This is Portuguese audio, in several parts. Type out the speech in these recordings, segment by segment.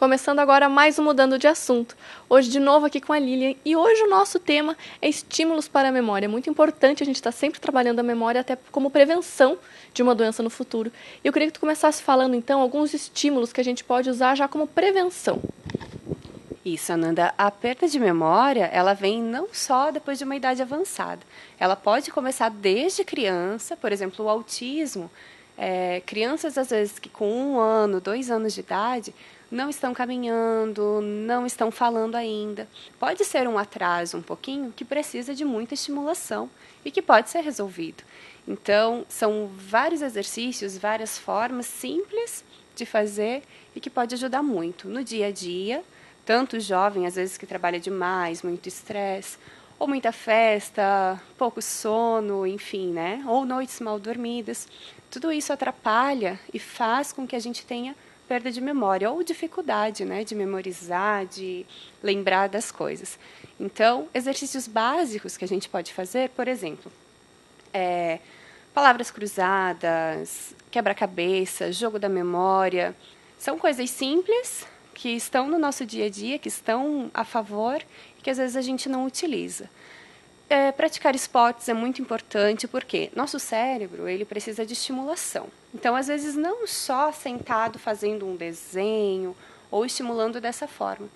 Começando agora mais um Mudando de Assunto. Hoje de novo aqui com a Lilian e hoje o nosso tema é estímulos para a memória. É muito importante a gente estar sempre trabalhando a memória até como prevenção de uma doença no futuro. E eu queria que tu começasse falando então alguns estímulos que a gente pode usar já como prevenção. Isso, Ananda. A perda de memória, ela vem não só depois de uma idade avançada. Ela pode começar desde criança, por exemplo, o autismo. Crianças, às vezes, que com 1 ano, 2 anos de idade, não estão caminhando, não estão falando ainda. Pode ser um atraso um pouquinho que precisa de muita estimulação e que pode ser resolvido. Então, são vários exercícios, várias formas simples de fazer e que pode ajudar muito no dia a dia, tanto o jovem, às vezes, que trabalha demais, muito estresse, ou muita festa, pouco sono, enfim, né? Ou noites mal dormidas. Tudo isso atrapalha e faz com que a gente tenha perda de memória ou dificuldade, né, de memorizar, de lembrar das coisas. Então, exercícios básicos que a gente pode fazer, por exemplo, palavras cruzadas, quebra-cabeça, jogo da memória, são coisas simples que estão no nosso dia a dia, que estão a favor e que às vezes a gente não utiliza. Praticar esportes é muito importante porque nosso cérebro ele precisa de estimulação. Então, às vezes, não só sentado fazendo um desenho ou estimulando dessa forma,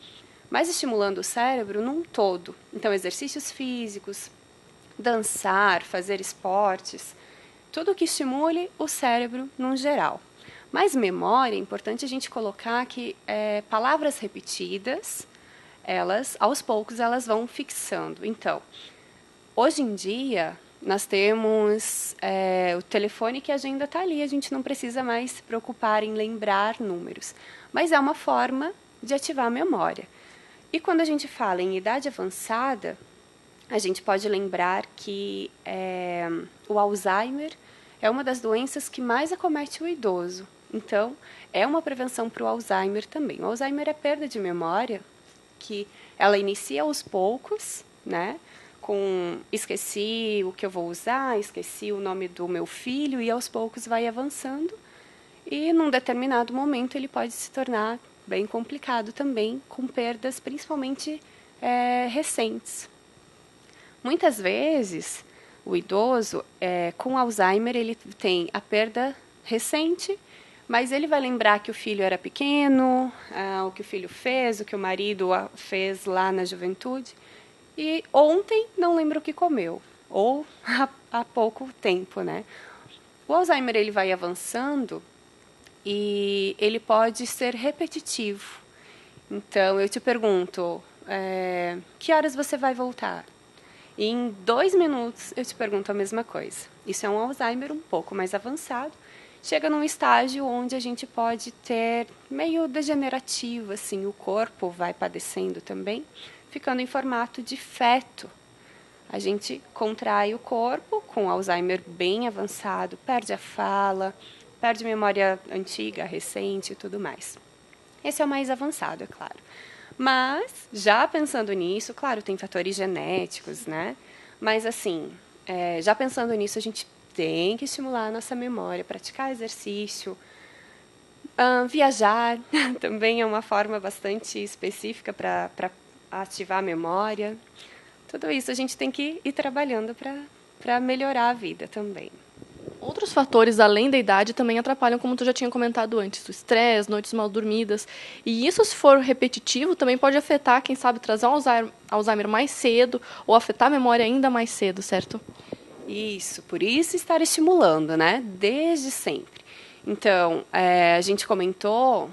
mas estimulando o cérebro num todo. Então, exercícios físicos, dançar, fazer esportes, tudo que estimule o cérebro num geral. Mas memória, é importante a gente colocar que palavras repetidas, elas, aos poucos, elas vão fixando. Então, hoje em dia, nós temos o telefone que a agenda está ali, a gente não precisa mais se preocupar em lembrar números. Mas é uma forma de ativar a memória. E quando a gente fala em idade avançada, a gente pode lembrar que o Alzheimer é uma das doenças que mais acomete o idoso. Então, é uma prevenção para o Alzheimer também. O Alzheimer é perda de memória, que ela inicia aos poucos, né? Com esqueci o que eu vou usar, esqueci o nome do meu filho, e aos poucos vai avançando. E num determinado momento ele pode se tornar bem complicado também, com perdas principalmente recentes. Muitas vezes, o idoso, com Alzheimer, ele tem a perda recente, mas ele vai lembrar que o filho era pequeno, o que o filho fez, o que o marido fez lá na juventude. E ontem não lembra o que comeu, ou há pouco tempo, né? O Alzheimer ele vai avançando e ele pode ser repetitivo. Então, eu te pergunto, que horas você vai voltar? E em 2 minutos eu te pergunto a mesma coisa. Isso é um Alzheimer um pouco mais avançado. Chega num estágio onde a gente pode ter meio degenerativo, assim, o corpo vai padecendo também, ficando em formato de feto. A gente contrai o corpo com Alzheimer bem avançado, perde a fala, perde memória antiga, recente e tudo mais. Esse é o mais avançado, é claro. Mas, já pensando nisso, claro, tem fatores genéticos, né? Mas, assim, já pensando nisso, a gente tem que estimular a nossa memória, praticar exercício, viajar também é uma forma bastante específica para ativar a memória. Tudo isso a gente tem que ir trabalhando para melhorar a vida também. Outros fatores, além da idade, também atrapalham, como tu já tinha comentado antes, o estresse, noites mal dormidas. E isso, se for repetitivo, também pode afetar, quem sabe, trazer um Alzheimer mais cedo ou afetar a memória ainda mais cedo, certo? Isso, por isso estar estimulando, né? Desde sempre. Então, a gente comentou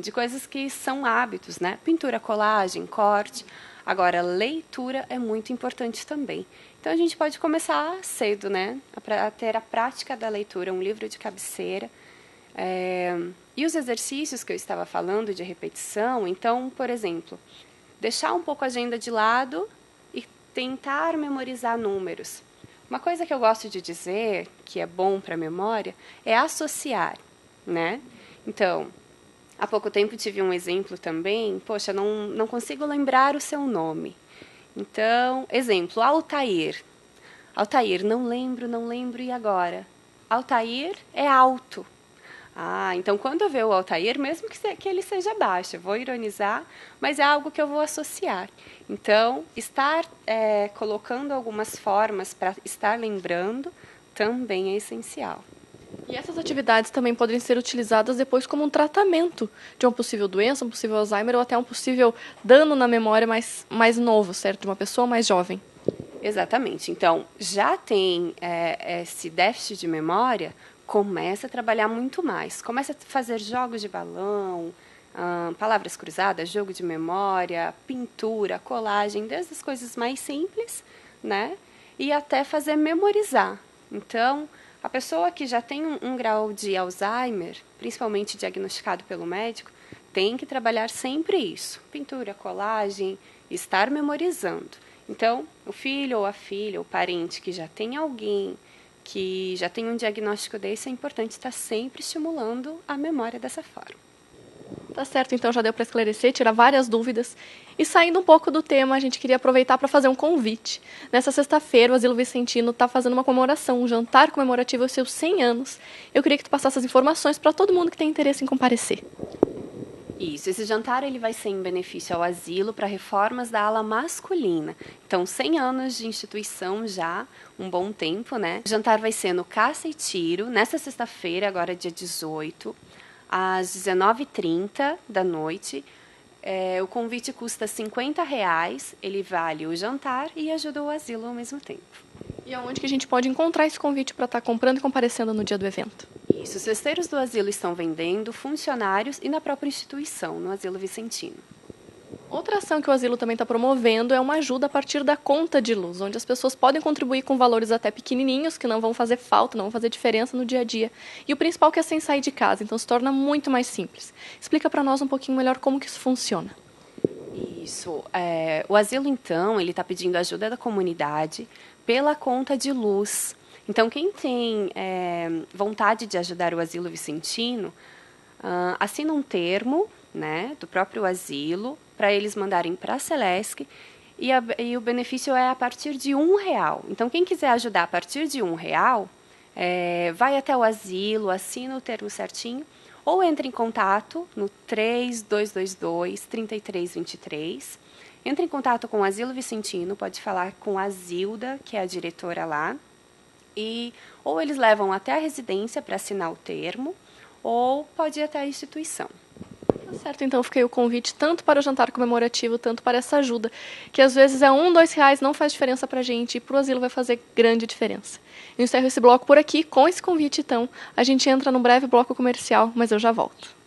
de coisas que são hábitos, né? Pintura, colagem, corte. Agora, leitura é muito importante também. Então, a gente pode começar cedo, né? A ter a prática da leitura, um livro de cabeceira. E os exercícios que eu estava falando de repetição, então, por exemplo, deixar um pouco a agenda de lado e tentar memorizar números. Uma coisa que eu gosto de dizer, que é bom para a memória, é associar, né? Então, há pouco tempo tive um exemplo também, poxa, não consigo lembrar o seu nome. Então, exemplo, Altair. Altair, não lembro, e agora? Altair é alto. Ah, então quando eu ver o Altair, mesmo que ele seja baixo, eu vou ironizar, mas é algo que eu vou associar. Então, estar colocando algumas formas para estar lembrando também é essencial. E essas atividades também podem ser utilizadas depois como um tratamento de uma possível doença, um possível Alzheimer ou até um possível dano na memória mais novo, certo? De uma pessoa mais jovem. Exatamente. Então, já tem esse déficit de memória, começa a trabalhar muito mais. Começa a fazer jogos de balão, palavras cruzadas, jogo de memória, pintura, colagem, desde as coisas mais simples, né? E até fazer memorizar. Então, a pessoa que já tem um grau de Alzheimer, principalmente diagnosticado pelo médico, tem que trabalhar sempre isso. Pintura, colagem, estar memorizando. Então, o filho ou a filha, o parente que já tem alguém que já tem um diagnóstico desse, é importante estar sempre estimulando a memória dessa forma. Tá certo, então já deu para esclarecer, tirar várias dúvidas. E saindo um pouco do tema, a gente queria aproveitar para fazer um convite. Nessa sexta-feira, o Asilo Vicentino está fazendo uma comemoração, um jantar comemorativo aos seus 100 anos. Eu queria que tu passasse as informações para todo mundo que tem interesse em comparecer. Isso, esse jantar ele vai ser em benefício ao asilo para reformas da ala masculina. Então, 100 anos de instituição já, um bom tempo, né? O jantar vai ser no Caça e Tiro, nesta sexta-feira, agora dia 18, às 19h30 da noite. O convite custa R$50, ele vale o jantar e ajuda o asilo ao mesmo tempo. E aonde que a gente pode encontrar esse convite para estar comprando e comparecendo no dia do evento? Isso, os cesteiros do asilo estão vendendo, funcionários e na própria instituição, no Asilo Vicentino. Outra ação que o asilo também está promovendo é uma ajuda a partir da conta de luz, onde as pessoas podem contribuir com valores até pequenininhos, que não vão fazer falta, não vão fazer diferença no dia a dia. E o principal que é sem sair de casa, então se torna muito mais simples. Explica para nós um pouquinho melhor como que isso funciona. Isso. O asilo, então, ele está pedindo ajuda da comunidade pela conta de luz. Então, quem tem vontade de ajudar o Asilo Vicentino, assina um termo, né, do próprio asilo, para eles mandarem para a Celesc, e o benefício é a partir de R$1. Então, quem quiser ajudar a partir de R$1, vai até o asilo, assina o termo certinho, ou entra em contato no 3222-3323. Entra em contato com o Asilo Vicentino, pode falar com a Zilda, que é a diretora lá, ou eles levam até a residência para assinar o termo, ou pode ir até a instituição. Tá certo, então fica aí o convite tanto para o jantar comemorativo, tanto para essa ajuda, que às vezes é R$1, R$2, não faz diferença para a gente, e para o asilo vai fazer grande diferença. Eu encerro esse bloco por aqui, com esse convite então, a gente entra num breve bloco comercial, mas eu já volto.